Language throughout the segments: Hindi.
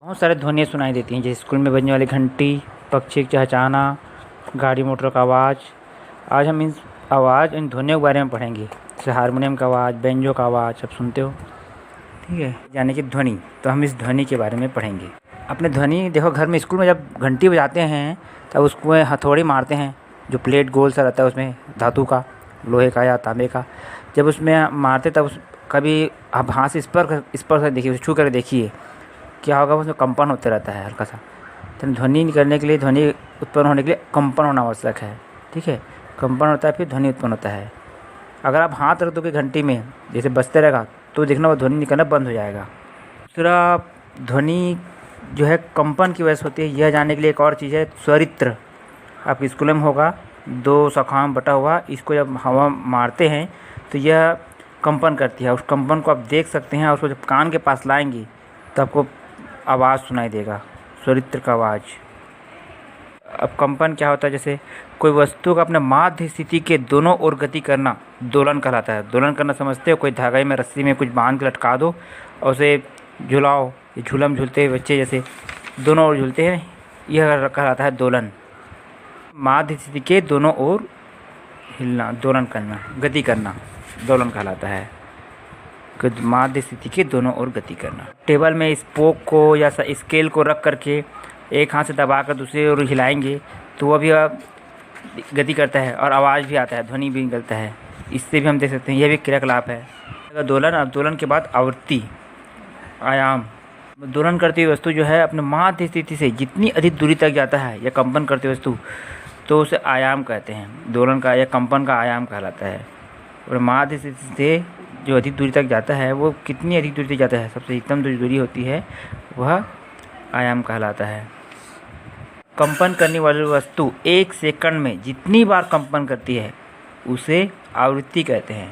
बहुत सारे ध्वनियाँ सुनाई देती हैं, जैसे स्कूल में बजने वाली घंटी, पक्षी चहचहाना, गाड़ी मोटर का आवाज़। आज हम इन ध्वनियों के बारे में पढ़ेंगे, जैसे हारमोनियम का आवाज़, बेंजो का आवाज़, सब सुनते हो। ठीक है, यानी कि ध्वनि। तो हम इस ध्वनि के बारे में पढ़ेंगे। अपने ध्वनि देखो, घर में स्कूल में जब घंटी बजाते हैं तब उसको हथौड़ी मारते हैं, जो प्लेट गोल सा रहता है उसमें धातु का, लोहे का या तांबे का। जब उसमें मारते तब कभी आप हाथ से स्पर्श कर देखिए, छू कर देखिए क्या होगा, उसमें कंपन होते रहता है हल्का सा। तो ध्वनि करने के लिए, ध्वनि उत्पन्न होने के लिए कंपन होना आवश्यक है। ठीक है, कंपन होता है फिर ध्वनि उत्पन्न होता है। अगर आप हाथ रख दोगे घंटी में, जैसे बजते रहेगा तो देखना वो ध्वनि निकलना बंद हो जाएगा। दूसरा, ध्वनि जो है कंपन की वजह से होती है, यह जानने के लिए एक और चीज़ है, स्वरित्र। आपके स्कूल में होगा, 2 शाखाओं में बटा हुआ। इसको जब हवा मारते हैं तो यह कंपन करती है। उस कंपन को आप देख सकते हैं, और उसको जब कान के पास लाएंगे तो आपको आवाज़ सुनाई देगा, स्वरित्र का आवाज़। अब कंपन क्या होता है, जैसे कोई वस्तु का अपने माध्य स्थिति के दोनों ओर गति करना दोलन कहलाता है। दोलन करना समझते हो, कोई धागे में, रस्सी में कुछ बांध के लटका दो और उसे झुलाओ, ये झूला में झूलते हैं बच्चे, जैसे दोनों ओर झूलते हैं, यह कहलाता है दोलन। माध्य स्थिति के दोनों ओर हिलना, दोलन करना, गति करना, दोलन कहलाता है। माध्य स्थिति के दोनों ओर गति करना। टेबल में स्पोक को या स्केल को रख करके एक हाथ से दबा कर दूसरी ओर हिलाएंगे तो वह भी गति करता है और आवाज़ भी आता है, ध्वनि भी निकलता है। इससे भी हम देख सकते हैं, यह भी क्रियाकलाप है। दोलन, अब दोलन के बाद आवृत्ति, आयाम। दोलन करती हुई वस्तु जो है अपने माध्य स्थिति से जितनी अधिक दूरी तक जाता है या कंपन करती हुई वस्तु, तो उसे आयाम कहते हैं। दोलन का या कंपन का आयाम कहलाता है। और माध्य स्थिति से जो अधिक दूरी तक जाता है, वो कितनी अधिक दूरी तक जाता है, सबसे अधिकतम जो दूरी होती है वह आयाम कहलाता है। कंपन करने वाली वस्तु 1 सेकंड में जितनी बार कंपन करती है उसे आवृत्ति कहते हैं।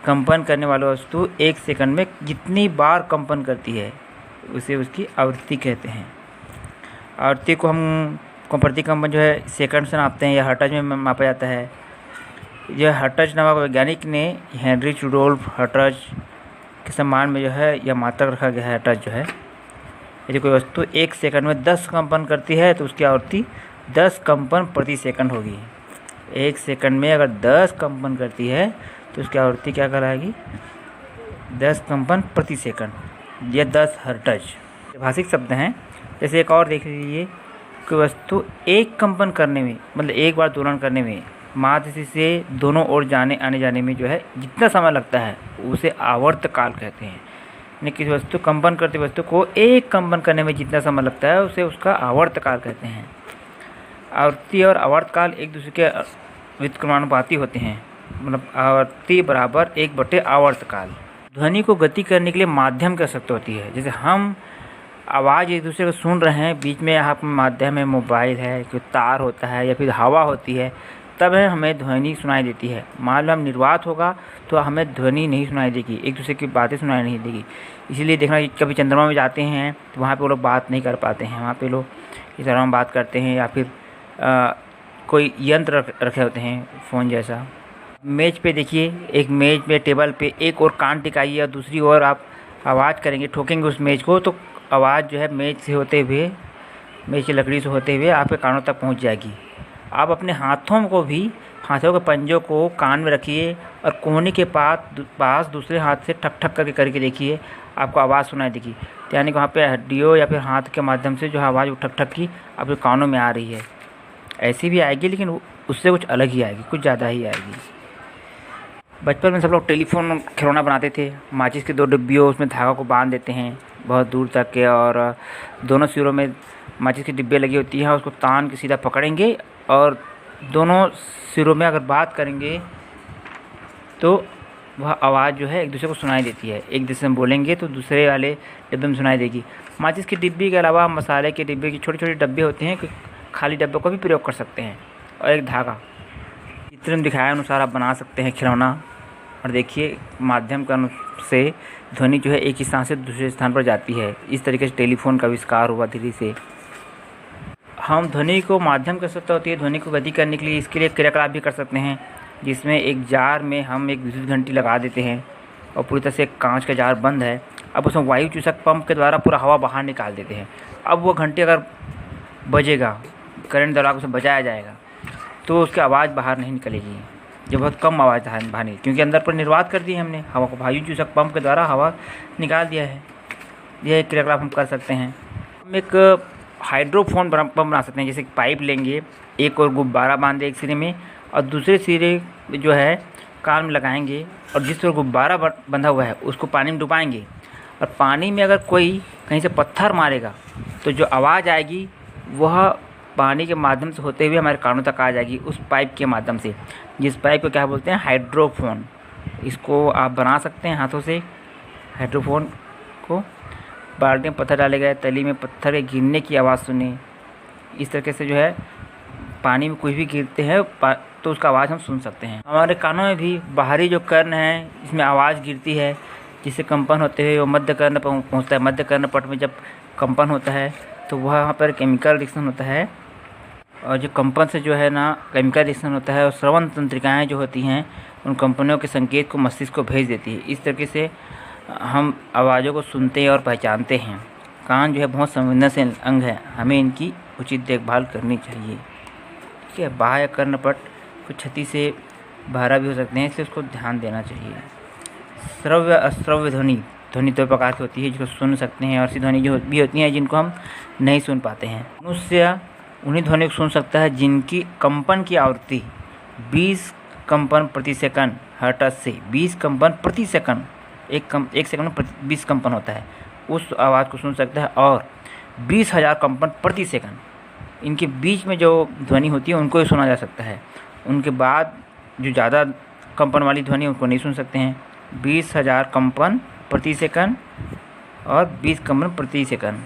कंपन करने वाली वस्तु 1 सेकंड में जितनी बार कंपन करती है उसे उसकी आवृत्ति कहते हैं। आवृत्ति को हम प्रति कंपन जो है सेकंड से नापते हैं या हर्ट्ज में मापा जाता है। यह हर्ट्ज नामक वैज्ञानिक ने, हेनरी रुडोल्फ हर्ट्ज के सम्मान में जो है यह मात्रक रखा गया है। हर्ट्ज जो है, यदि कोई वस्तु 1 सेकंड में 10 कंपन करती है तो उसकी आवृत्ति 10 कंपन प्रति सेकंड होगी। 1 सेकंड में अगर 10 कंपन करती है तो उसकी आवृत्ति क्या कहलाएगी, 10 कंपन प्रति सेकंड। यह 10 हर्ट्ज भाषिक शब्द हैं। जैसे एक और देख लीजिए, कोई वस्तु 1 कंपन करने में, मतलब एक बार दोलन करने में, माध्य से दोनों ओर आने जाने में जो है जितना समय लगता है उसे आवर्त काल कहते हैं। यानी किसी वस्तु, कंपन करती वस्तु को 1 कंपन करने में जितना समय लगता है उसे उसका आवर्त काल कहते हैं। आवृत्ति और आवर्त काल एक दूसरे के व्युत्क्रमानुपाती होते हैं, मतलब आवृत्ति बराबर 1/आवर्त काल। ध्वनि को गति करने के लिए माध्यम की आवश्यकता होती है। जैसे हम आवाज़ एक दूसरे को सुन रहे हैं, बीच में यहाँ माध्यम है, मोबाइल है, कोई तार होता है या फिर हवा होती है, तब है हमें ध्वनि सुनाई देती है। मान लो हम निर्वात होगा तो हमें ध्वनि नहीं सुनाई देगी, एक दूसरे की बातें सुनाई नहीं देगी। इसीलिए देखना कि कभी चंद्रमा में जाते हैं तो वहाँ पे वो लोग बात नहीं कर पाते हैं, वहाँ पे लोग इस तरह बात करते हैं, या फिर कोई यंत्र रखे होते हैं फ़ोन जैसा। मेज पे देखिए, एक मेज पे, टेबल पे एक और कान टिकाइए और दूसरी ओर आप आवाज़ करेंगे, ठोकेंगे उस मेज को, तो आवाज़ जो है मेज से होते हुए, मेज की लकड़ी से होते हुए आपके कानों तक पहुंच जाएगी। आप अपने हाथों के पंजों को कान में रखिए और कोहनी के पास दूसरे हाथ से ठक ठक करके देखिए, आपको आवाज़ सुनाई देगी। यानी कि वहाँ पे हड्डियों या फिर हाथ के माध्यम से जो आवाज़ ठक ठक की आपके कानों में आ रही है। ऐसी भी आएगी, लेकिन उससे कुछ अलग ही आएगी, कुछ ज़्यादा ही आएगी। बचपन में सब लोग टेलीफोन खिलौना बनाते थे। माचिस के 2 डिब्बियों, उसमें धागा को बांध देते हैं बहुत दूर तक के, और दोनों सिरों में माचिस की डिब्बे लगी होती हैं, उसको तान के सीधा पकड़ेंगे और दोनों सिरों में अगर बात करेंगे तो वह आवाज़ जो है एक दूसरे को सुनाई देती है। एक दूसरे में बोलेंगे तो दूसरे वाले डिब्बे में सुनाई देगी। माचिस की डिब्बी के अलावा मसाले के डिब्बे की छोटे छोटे डब्बे होते हैं, खाली डब्बे को भी प्रयोग कर सकते हैं, और एक धागा। चित्र में दिखाया अनुसार आप बना सकते हैं खिलौना। और देखिए, माध्यम का से ध्वनि जो है एक ही स्थान से दूसरे स्थान पर जाती है। इस तरीके से टेलीफोन का आविष्कार हुआ धीरे से। हम ध्वनि को माध्यम की आवश्यकता होती है ध्वनि को गति करने के लिए। इसके लिए क्रियाकलाप भी कर सकते हैं, जिसमें एक जार में हम एक विद्युत घंटी लगा देते हैं और पूरी तरह से कांच का जार बंद है। अब उसमें वायु चूसक पंप के द्वारा पूरा हवा बाहर निकाल देते हैं। अब वो घंटी अगर बजेगा, करंट द्वारा उसे बजाया जाएगा, तो उसकी आवाज़ बाहर नहीं निकलेगी। जो बहुत कम आवाज़ बाहर निकलेगी, क्योंकि अंदर पर निर्वात कर दी हमने, हवा को वायु चूसक पंप के द्वारा हवा निकाल दिया है। यह एक क्रियाकलाप हम कर सकते हैं। हम एक हाइड्रोफोन पंप बना सकते हैं। जैसे पाइप लेंगे, एक और गुब्बारा बांधे एक सिरे में और दूसरे सिरे जो है कान में लगाएंगे, और जिस ओर गुब्बारा बंधा हुआ है उसको पानी में डुबाएंगे, और पानी में अगर कोई कहीं से पत्थर मारेगा तो जो आवाज़ आएगी वह पानी के माध्यम से होते हुए हमारे कानों तक आ जाएगी, उस पाइप के माध्यम से, जिस पाइप को क्या बोलते हैं, हाइड्रोफोन। इसको आप बना सकते हैं हाथों से। हाइड्रोफोन को बाल्टी में पत्थर डाले गए, तली में पत्थर के गिरने की आवाज़ सुने। इस तरीके से जो है पानी में कुछ भी गिरते हैं तो उसका आवाज़ हम सुन सकते हैं। हमारे कानों में भी बाहरी जो कर्ण है, इसमें आवाज़ गिरती है, जिससे कंपन होते हुए वो मध्य कर्ण पर पहुँचता है। मध्य कर्ण पट में जब कंपन होता है तो वहाँ पर केमिकल रिएक्शन होता है, और जो कंपन से जो है ना केमिकल रिएक्शन होता है, और श्रवण तंत्रिकाएँ जो होती हैं उन कंपनों के संकेत को मस्तिष्क को भेज देती है। इस तरीके से हम आवाज़ों को सुनते हैं और पहचानते हैं। कान जो है बहुत संवेदनशील अंग है, हमें इनकी उचित देखभाल करनी चाहिए। ठीक है, बाह्य कर्णपट कुछ क्षति से बहरा भी हो सकते हैं, इसलिए उसको ध्यान देना चाहिए। श्रव्य अश्रव्य ध्वनि, ध्वनि दो प्रकार की होती है, जिसको सुन सकते हैं, और ऐसी ध्वनि जो भी होती हैं जिनको हम नहीं सुन पाते हैं। मनुष्य उन्हीं ध्वनि को सुन सकता है जिनकी कंपन की आवृत्ति 20 कंपन प्रति सेकंड हर्ट्ज से 20 कंपन प्रति सेकंड, एक सेकंड में 20 कंपन होता है, उस आवाज़ को सुन सकता है। और 20,000 कंपन प्रति सेकंड, इनके बीच में जो ध्वनि होती है उनको ही सुना जा सकता है। उनके बाद जो ज़्यादा कंपन वाली ध्वनि उनको नहीं सुन सकते हैं। 20,000 कंपन प्रति सेकंड और 20 कंपन प्रति सेकंड,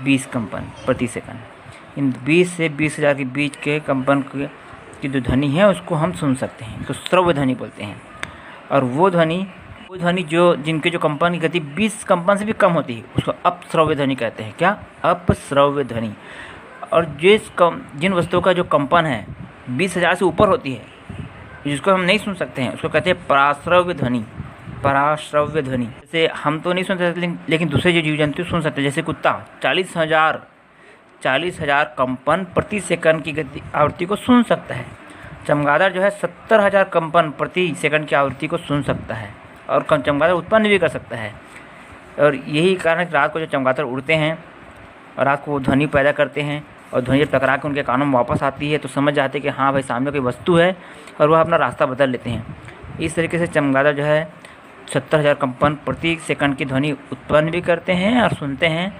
20 कंपन प्रति सेकंड, इन 20 से 20,000 के बीच के कंपन की जो ध्वनि है उसको हम सुन सकते हैं, तो श्रव्य ध्वनि बोलते हैं। और वो ध्वनि जो जिनके जो कंपन की गति 20 कंपन से भी कम होती है उसको अपश्रव्य ध्वनि कहते हैं। क्या? अपश्रव्य ध्वनि। और जिन वस्तुओं का जो कंपन है 20,000 से ऊपर होती है, जिसको हम नहीं सुन सकते हैं, उसको कहते हैं पराश्रव्य ध्वनि। पराश्रव्य ध्वनि जैसे हम तो नहीं सुन सकते, लेकिन दूसरे जो जीव जंतु सुन सकते हैं। जैसे कुत्ता 40,000 कंपन प्रति सेकंड की गति आवृत्ति को सुन सकता है। चमगादड़ जो है 70,000 कंपन प्रति सेकंड की आवृत्ति को सुन सकता है, और चमगादड़ उत्पन्न भी कर सकता है। और यही कारण है कि रात को जो चमगादड़ उड़ते हैं और रात को वो ध्वनि पैदा करते हैं, और ध्वनि जब टकरा के उनके कानों में वापस आती है तो समझ जाते हैं कि हाँ भाई सामने कोई वस्तु है, और वह अपना रास्ता बदल लेते हैं। इस तरीके से चमगादड़ जो है 70,000 कंपन प्रति सेकंड की ध्वनि उत्पन्न भी करते हैं और सुनते हैं,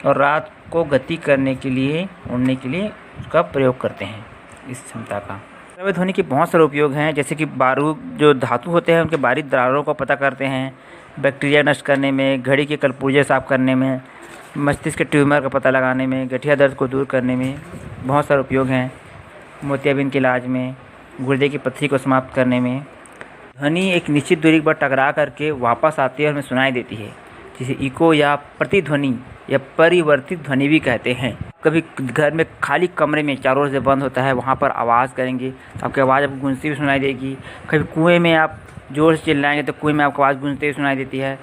और रात को गति करने के लिए, उड़ने के लिए उसका प्रयोग करते हैं, इस क्षमता का। श्रव्य ध्वनि के बहुत सारे उपयोग हैं, जैसे कि बारूद जो धातु होते हैं उनके बारीक दरारों को पता करते हैं, बैक्टीरिया नष्ट करने में, घड़ी के कलपुर्जे साफ करने में, मस्तिष्क के ट्यूमर का पता लगाने में, गठिया दर्द को दूर करने में बहुत सारे उपयोग हैं, मोतियाबिंद के इलाज में, गुर्दे की पथरी को समाप्त करने में। ध्वनि एक निश्चित दूरी पर टकरा करके वापस आती है और हमें सुनाई देती है, जिसे इको या प्रतिध्वनि या परिवर्तित ध्वनि भी कहते हैं। कभी घर में खाली कमरे में चारों ओर से बंद होता है, वहाँ पर आवाज़ करेंगे तो आपकी आवाज़ आपको गूंजती हुई सुनाई देगी। कभी कुएं में आप जोर से चिल्लाएंगे तो कुएं में आपको आवाज़ गूंजती हुई सुनाई देती है।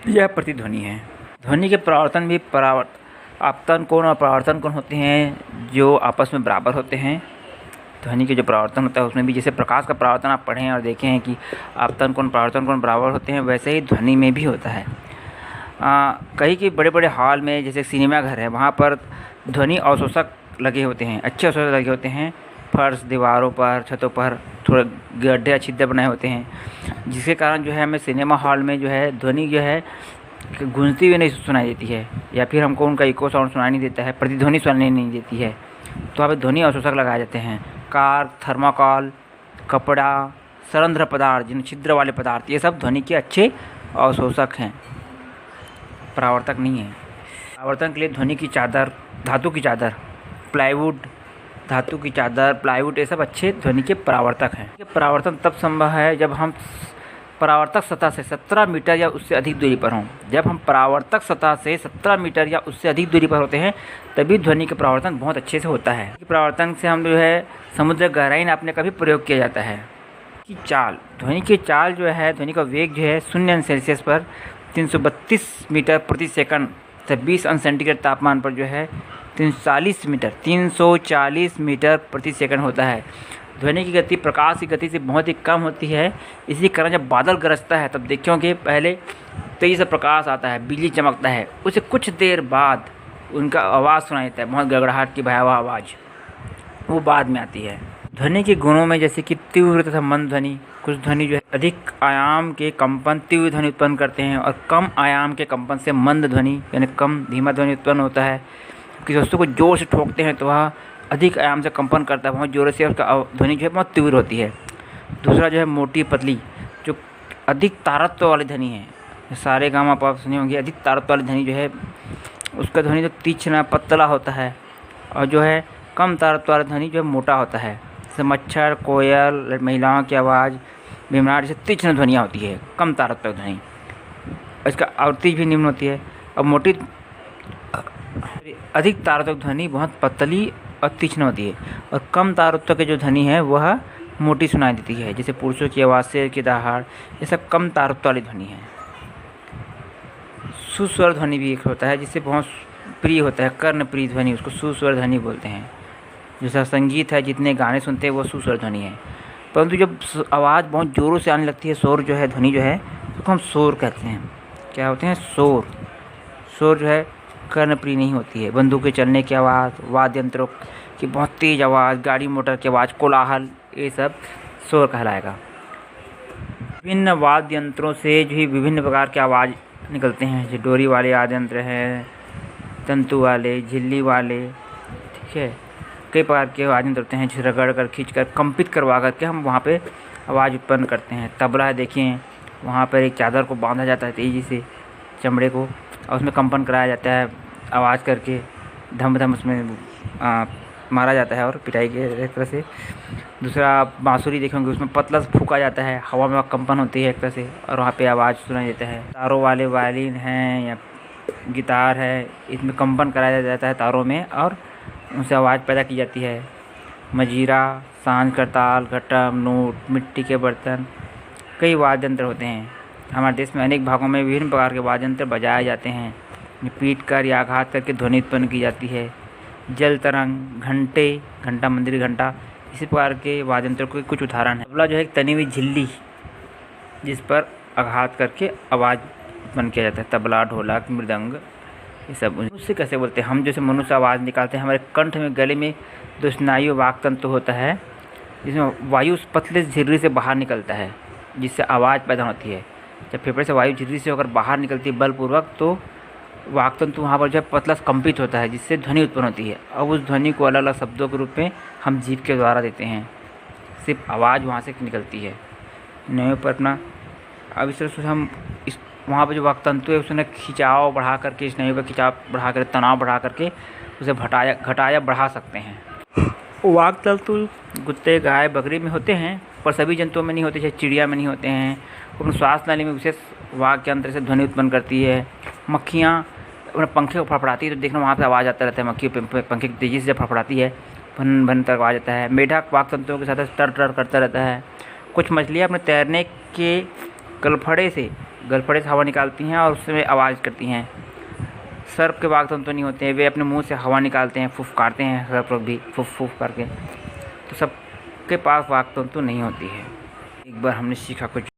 यह प्रतिध्वनि है। ध्वनि के परावर्तन भी आपतन कोण और परावर्तन कोण होते हैं जो आपस में बराबर होते हैं। ध्वनि के जो परावर्तन होता है उसमें भी, जैसे प्रकाश का परावर्तन आप पढ़ें और देखें हैं कि आपतन कोण परावर्तन कोण बराबर होते हैं, वैसे ही ध्वनि में भी होता है। कहीं के बड़े बड़े हॉल में, जैसे सिनेमा घर है, वहाँ पर ध्वनि अवशोषक लगे होते हैं, अच्छे अवशोषक लगे होते हैं। फर्श, दीवारों पर, छतों पर थोड़े गड्ढे या छिद्र बनाए होते हैं, जिसके कारण जो है हमें सिनेमा हॉल में जो है ध्वनि जो है गूंजती हुई नहीं सुनाई देती है, या फिर हमको उनका इको साउंड सुनाई नहीं देता है, प्रतिध्वनि सुनाई नहीं देती है। तो अब ध्वनि अवशोषक लगाए जाते हैं। कार, थर्माकोल, कपड़ा, सरंध्र पदार्थ, जिन छिद्र वाले पदार्थ, ये सब ध्वनि के अच्छे अवशोषक हैं, परावर्तक नहीं है। परावर्तन के लिए ध्वनि की चादर, धातु की चादर, प्लाईवुड, धातु की चादर, प्लाईवुड, ये सब अच्छे ध्वनि के परावर्तक हैं। ये परावर्तन तब संभव है जब हम परावर्तक सतह से 17 मीटर या उससे अधिक दूरी पर हों। जब हम परावर्तक सतह से 17 मीटर या उससे अधिक दूरी पर होते हैं तभी ध्वनि का परावर्तन बहुत अच्छे से होता है। परावर्तन से हम जो है समुद्र गहराई नापने का भी प्रयोग किया जाता है। की चाल, ध्वनि की चाल जो है, ध्वनि का वेग जो है 0°C पर 332 मीटर प्रति सेकंड से 20° तापमान पर जो है 340 मीटर प्रति सेकंड होता है। ध्वनि की गति प्रकाश की गति से बहुत ही कम होती है। इसी कारण जब बादल गरजता है तब देखोगे पहले तेजी से प्रकाश आता है, बिजली चमकता है, उससे कुछ देर बाद उनका आवाज़ सुनाई देता है, बहुत गड़गड़ाहट की भयावह आवाज़, वो बाद में आती है। ध्वनि के गुणों में जैसे कि तीव्र तथा मंद ध्वनि, कुछ ध्वनि जो है अधिक आयाम के कंपन तीव्र ध्वनि उत्पन्न करते हैं और कम आयाम के कंपन से मंद ध्वनि यानी कम धीमा ध्वनि उत्पन्न होता है। किसी वस्तु को जोर से ठोकते हैं तो वह अधिक आयाम से कंपन करता है, बहुत जोर से, उसका ध्वनि जो है बहुत तीव्र होती है। दूसरा जो है मोटी पतली, जो अधिक तारत्व वाली ध्वनि है, सारे गामा आप सुने होंगे, अधिक तारत्व वाली ध्वनि जो है उसका ध्वनि जो तीक्ष्ण पतला होता है, और जो है कम तारत्व वाला ध्वनि जो है मोटा होता है। जैसे मच्छर, कोयल, महिलाओं की आवाज़, भीमराट, जैसे तीक्ष्ण ध्वनियाँ होती है, कम तारत्व ध्वनि, इसका आवृत्ति भी निम्न होती है। और मोटी अधिक तारत्व ध्वनि बहुत पतली और तीक्ष्ण होती है, और कम तारत्व की जो ध्वनि है वह मोटी सुनाई देती है, जैसे पुरुषों की आवाज़, शेर की दहाड़, ये सब कम तारत्व वाली ध्वनि है। सुस्वर ध्वनि भी एक होता है जिससे बहुत प्रिय होता है, कर्ण प्रिय ध्वनि, उसको सुस्वर ध्वनि बोलते हैं। जैसा संगीत है, जितने गाने सुनते हैं वो सुस्वर ध्वनि है। परंतु जब आवाज़ बहुत ज़ोरों से आने लगती है, शोर जो है, ध्वनि जो है, उसको हम शोर कहते हैं। क्या होते हैं? शोर। शोर जो है कर्णप्रिय नहीं होती है। बंदूक के चलने की आवाज़, वाद्य यंत्रों की बहुत तेज़ आवाज़, गाड़ी मोटर की आवाज़, कोलाहल, ये सब शोर कहलाएगा। विभिन्न वाद्य यंत्रों से जो ही विभिन्न प्रकार की आवाज़ निकलते हैं, जो डोरी वाले वाद्य यंत्र हैं, तंतु वाले, झिल्ली वाले, ठीक है, कई प्रकार के वाद्य यंत्र होते हैं, जिसे रगड़ कर, खींच कर, कंपित करवा करके हम वहाँ पे आवाज़ उत्पन्न करते हैं। तबला है, देखिए वहाँ पर एक चादर को बांधा जाता है तेज़ी से, चमड़े को, और उसमें कंपन कराया जाता है, आवाज़ करके धम धम उसमें मारा जाता है और पिटाई के एक तरह से। दूसरा बांसुरी देखेंगे, उसमें पतला से फूंका जाता है, हवा में कंपन होती है एक तरह से, और वहाँ पे आवाज़ सुनाई देता है। तारों वाले वायलिन हैं या गिटार है, इसमें कंपन कराया जाता है तारों में, और उनसे आवाज़ पैदा की जाती है। मजीरा, सांझ करताल, घटम, नूट, मिट्टी के बर्तन, कई वाद्य यंत्र होते हैं। हमारे देश में अनेक भागों में विभिन्न प्रकार के वाद्य यंत्र बजाए जाते हैं। पीट कर या आघात करके ध्वनि उत्पन्न की जाती है। जल तरंग, घंटे, घंटा, मंदिर घंटा, इसी प्रकार के वाद्य यंत्रों के कुछ उदाहरण हैं। तबला जो है एक तनी हुई झिल्ली, जिस पर आघात करके आवाज़ उत्पन्न किया जाता है। तबला, ढोलक, मृदंग, ये सब। मनुष्य कैसे बोलते हैं? हम जैसे मनुष्य आवाज़ निकालते हैं, हमारे कंठ में, गले में दो स्नायु वाक तंतु होता है, जिसमें वायु उस पतले झिर्री से बाहर निकलता है, जिससे आवाज़ पैदा होती है। जब फेफड़े से वायु झिर्री से होकर बाहर निकलती है बलपूर्वक, तो वाक तंतु वहाँ पर जो है पतला कंपित होता है, जिससे ध्वनि उत्पन्न होती है। अब उस ध्वनि को अलग अलग शब्दों के रूप में हम जीभ के द्वारा देते हैं, सिर्फ आवाज़ वहाँ से निकलती है। स्नायु पर अपना, अब इस तरह से हम इस वहाँ पर जो वाक तंतु है उसने खिंचाव बढ़ा करके, स्नायु का खिंचाव बढ़ा कर, तनाव बढ़ा करके उसे घटाया बढ़ा सकते हैं। वाक तंतु कुत्ते, गाय, बकरी में होते हैं, पर सभी जंतुओं में नहीं होते, जैसे चिड़िया में नहीं होते हैं। अपने श्वास नली में विशेष वाक यंत्र से ध्वनि उत्पन्न करती है। मक्खियाँ अपने पंखे को फड़फड़ाती है तो देखना वहाँ पे आवाज़ आता रहता है। मक्खी पंखे की तेज़ी से जब फड़फड़ाती है, भन भन तक आवाज़ आता है। मेढक वाक तंत्रों के साथ टर टर करता रहता है। कुछ मछलियाँ अपने तैरने के गलफड़े से हवा निकालती हैं और उससे आवाज़ करती हैं। सर्प के वाक तंतु नहीं होते हैं, वे अपने मुंह से हवा निकालते हैं, फुफकारते हैं, सर्प लोग भी फुफ फुफ करके। तो सबके पास वाक तंतु नहीं होती है। एक बार हमने सीखा कुछ